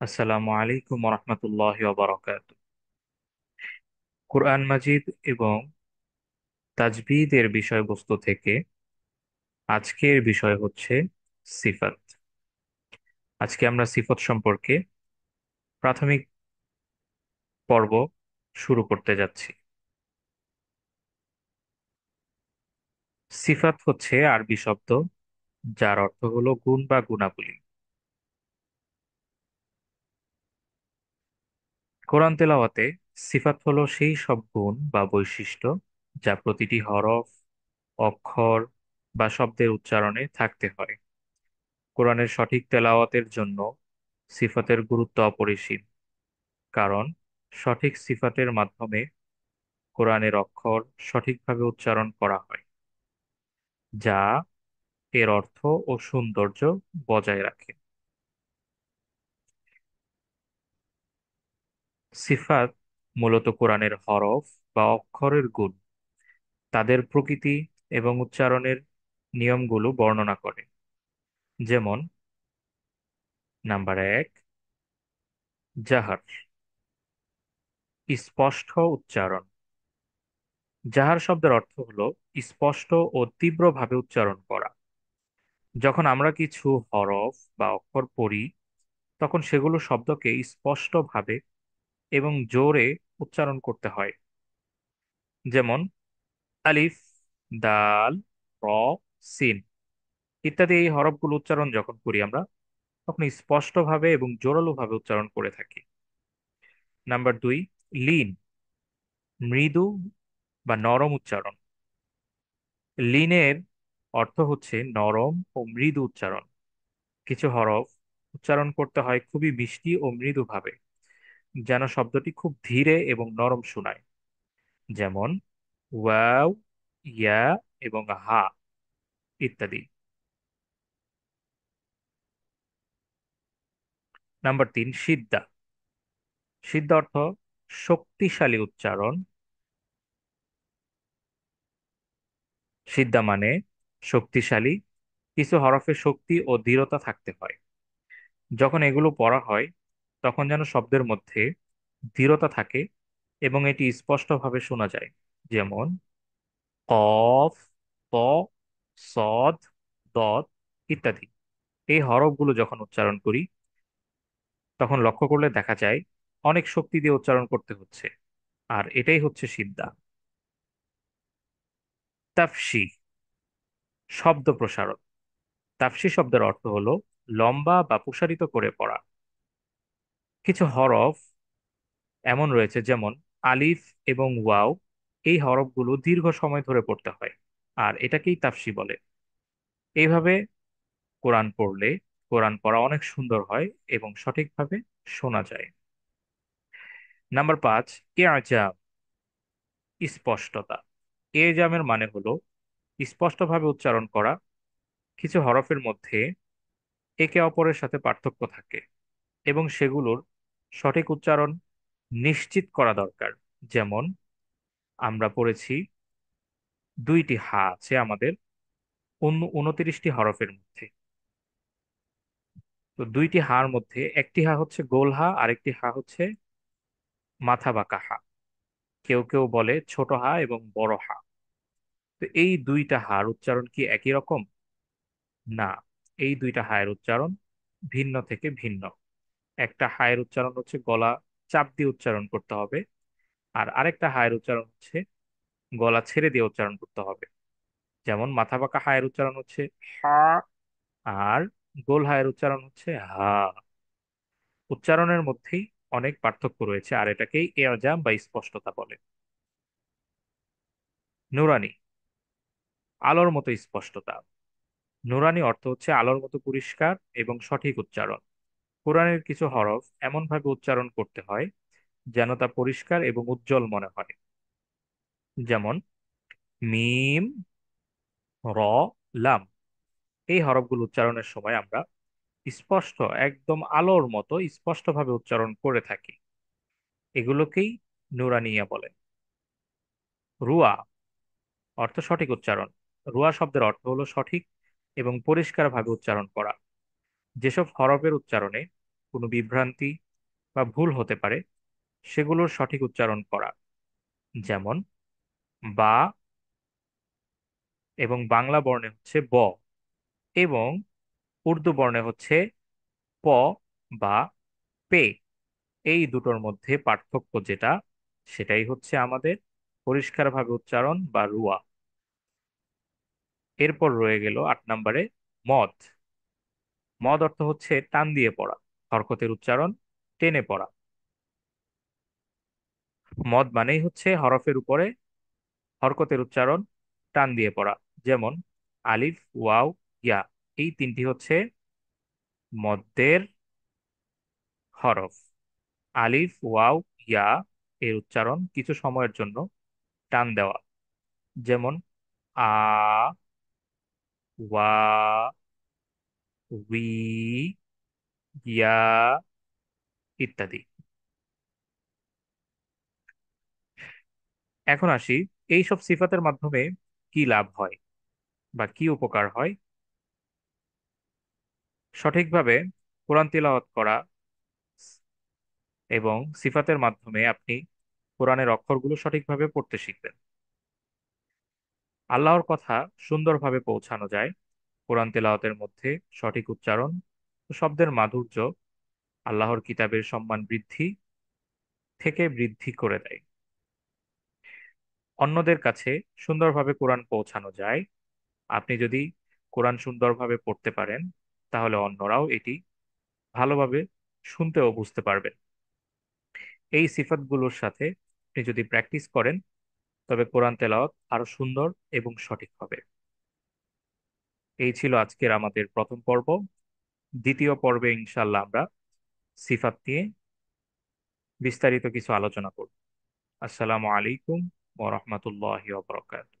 আসসালামু আলাইকুম রহমতুল্লাহ বারাকাত। কুরআন মাজিদ এবং তাজবিদের বিষয়বস্তু থেকে আজকের বিষয় হচ্ছে সিফাত। আজকে আমরা সিফত সম্পর্কে প্রাথমিক পর্ব শুরু করতে যাচ্ছি। সিফাত হচ্ছে আরবি শব্দ যার অর্থ হলো গুণ বা গুণাবলী। কোরআন তেলাওয়াতে সিফাত হলো সেই সব গুণ বা বৈশিষ্ট্য যা প্রতিটি হরফ, অক্ষর বা শব্দের উচ্চারণে থাকতে হয়। কোরআনের সঠিক তেলাওয়াতের জন্য সিফাতের গুরুত্ব অপরিসীম, কারণ সঠিক সিফাতের মাধ্যমে কোরআনের অক্ষর সঠিকভাবে উচ্চারণ করা হয়, যা এর অর্থ ও সৌন্দর্য বজায় রাখে। সিফাত মূলত কোরআনের হরফ বা অক্ষরের গুণ, তাদের প্রকৃতি এবং উচ্চারণের নিয়মগুলো বর্ণনা করে। যেমন, নাম্বার 1, জাহার, স্পষ্ট উচ্চারণ। জাহার শব্দের অর্থ হলো স্পষ্ট ও তীব্রভাবে উচ্চারণ করা। যখন আমরা কিছু হরফ বা অক্ষর পড়ি, তখন সেগুলো শব্দকে স্পষ্টভাবে এবং জোরে উচ্চারণ করতে হয়। যেমন আলিফ, দাল, র, সিন ইত্যাদি এই হরফগুলো উচ্চারণ যখন করি আমরা, তখন স্পষ্টভাবে এবং জোরালোভাবে উচ্চারণ করে থাকি। নাম্বার 2, লিন, মৃদু বা নরম উচ্চারণ। লিনের অর্থ হচ্ছে নরম ও মৃদু উচ্চারণ। কিছু হরফ উচ্চারণ করতে হয় খুবই মিষ্টি ও মৃদুভাবে, যেন শব্দটি খুব ধীরে এবং নরম শোনায়। যেমন ওয়াও, ইয়া এবং হা ইত্যাদি। নাম্বার 3, সিদ্ধা। সিদ্ধা অর্থ শক্তিশালী উচ্চারণ। সিদ্ধা মানে শক্তিশালী, কিছু হরফে শক্তি ও দৃঢ়তা থাকতে হয়। যখন এগুলো পড়া হয়, তখন যেন শব্দের মধ্যে দৃঢ়তা থাকে এবং এটি স্পষ্টভাবে শোনা যায়। যেমন কফ, ত, সদ, দত ইত্যাদি। এই হরফগুলো যখন উচ্চারণ করি, তখন লক্ষ্য করলে দেখা যায় অনেক শক্তি দিয়ে উচ্চারণ করতে হচ্ছে, আর এটাই হচ্ছে সিদ্ধা। তাফসি, শব্দ প্রসারণ। তাফসি শব্দের অর্থ হলো লম্বা বা প্রসারিত করে পড়া। কিছু হরফ এমন রয়েছে, যেমন আলিফ এবং ওয়াও, এই হরফগুলো দীর্ঘ সময় ধরে পড়তে হয়, আর এটাকেই তাফসি বলে। এইভাবে কোরআন পড়লে কোরআন পড়া অনেক সুন্দর হয় এবং সঠিকভাবে শোনা যায়। নাম্বার 5, এজাম, স্পষ্টতা। এজামের মানে হলো স্পষ্টভাবে উচ্চারণ করা। কিছু হরফের মধ্যে একে অপরের সাথে পার্থক্য থাকে এবং সেগুলোর সঠিক উচ্চারণ নিশ্চিত করা দরকার। যেমন আমরা পড়েছি 2টি হা আছে আমাদের 29টি হরফের মধ্যে। তো 2টি হার মধ্যে একটি হা হচ্ছে গোল হা, আরেকটি হা হচ্ছে মাথা বাঁকা হা। কেউ কেউ বলে ছোট হা এবং বড় হা। তো এই 2টা হার উচ্চারণ কি একই রকম? না, এই 2টা হায়ের উচ্চারণ ভিন্ন থেকে ভিন্ন। একটা হায়ের উচ্চারণ হচ্ছে গলা চাপ দিয়ে উচ্চারণ করতে হবে, আর আরেকটা হায়ের উচ্চারণ হচ্ছে গলা ছেড়ে দিয়ে উচ্চারণ করতে হবে। যেমন মাথা বাঁকা হায়ের উচ্চারণ হচ্ছে হা, আর গোল হায়ের উচ্চারণ হচ্ছে হা। উচ্চারণের মধ্যেই অনেক পার্থক্য রয়েছে, আর এটাকেই এজাম বা স্পষ্টতা বলে। নুরানি, আলোর মতো স্পষ্টতা। নুরানি অর্থ হচ্ছে আলোর মতো পরিষ্কার এবং সঠিক উচ্চারণ। কোরআনের কিছু হরফ এমনভাবে উচ্চারণ করতে হয় যেন তা পরিষ্কার এবং উজ্জ্বল মনে হয়। যেমন মিম, র, লাম, এই হরফগুলো উচ্চারণের সময় আমরা স্পষ্ট, একদম আলোর মতো স্পষ্টভাবে উচ্চারণ করে থাকি। এগুলোকেই নুরানিয়া বলে। রুয়া অর্থ সঠিক উচ্চারণ। রুয়া শব্দের অর্থ হলো সঠিক এবং পরিষ্কারভাবে উচ্চারণ করা। যেসব হরফের উচ্চারণে কোনো বিভ্রান্তি বা ভুল হতে পারে সেগুলোর সঠিক উচ্চারণ করা। যেমন বা এবং বাংলা বর্ণে হচ্ছে ব, এবং উর্দু বর্ণে হচ্ছে প বা পে। এই দুটোর মধ্যে পার্থক্য যেটা, সেটাই হচ্ছে আমাদের পরিষ্কারভাবে উচ্চারণ বা রুয়া। এরপর রয়ে গেল 8 নম্বরে মদ। মদ অর্থ হচ্ছে টান দিয়ে পড়া, হরকতের উচ্চারণ টেনে পড়া। মদ মানেই হচ্ছে হরফের উপরে হরকতের উচ্চারণ টান দিয়ে পড়া। যেমন আলিফ, ওয়াও, ইয়া, এই তিনটি হচ্ছে মদ্দের হরফ। আলিফ, ওয়াও, ইয়া এর উচ্চারণ কিছু সময়ের জন্য টান দেওয়া। যেমন আ, ওয়া, উই, ইয়া ইত্যাদি। এখন আসি, এই সব সিফাতের মাধ্যমে কি লাভ হয় বা কি উপকার হয়। সঠিকভাবে কোরআন তিলাওয়াত করা এবং সিফাতের মাধ্যমে আপনি কোরআনের অক্ষরগুলো সঠিকভাবে পড়তে শিখবেন। আল্লাহর কথা সুন্দরভাবে পৌঁছানো যায়। কোরআন তেলাওয়াতের মধ্যে সঠিক উচ্চারণ ও শব্দের মাধুর্য আল্লাহর কিতাবের সম্মান বৃদ্ধি থেকে বৃদ্ধি করে দেয়। অন্যদের কাছে সুন্দরভাবে কোরআন পৌঁছানো যায়। আপনি যদি কোরআন সুন্দরভাবে পড়তে পারেন, তাহলে অন্যরাও এটি ভালোভাবে শুনতে ও বুঝতে পারবেন। এই সিফাতগুলোর সাথে আপনি যদি প্র্যাকটিস করেন, তবে কোরআন তেলাওয়াত আরো সুন্দর এবং সঠিক হবে। এই ছিল আজকের আমাদের প্রথম পর্ব। দ্বিতীয় পর্বে ইনশাল্লাহ আমরা সিফাত নিয়ে বিস্তারিত কিছু আলোচনা করব। আসসালামু আলাইকুম ওয়া রাহমাতুল্লাহি ওয়া বারাকাতুহু।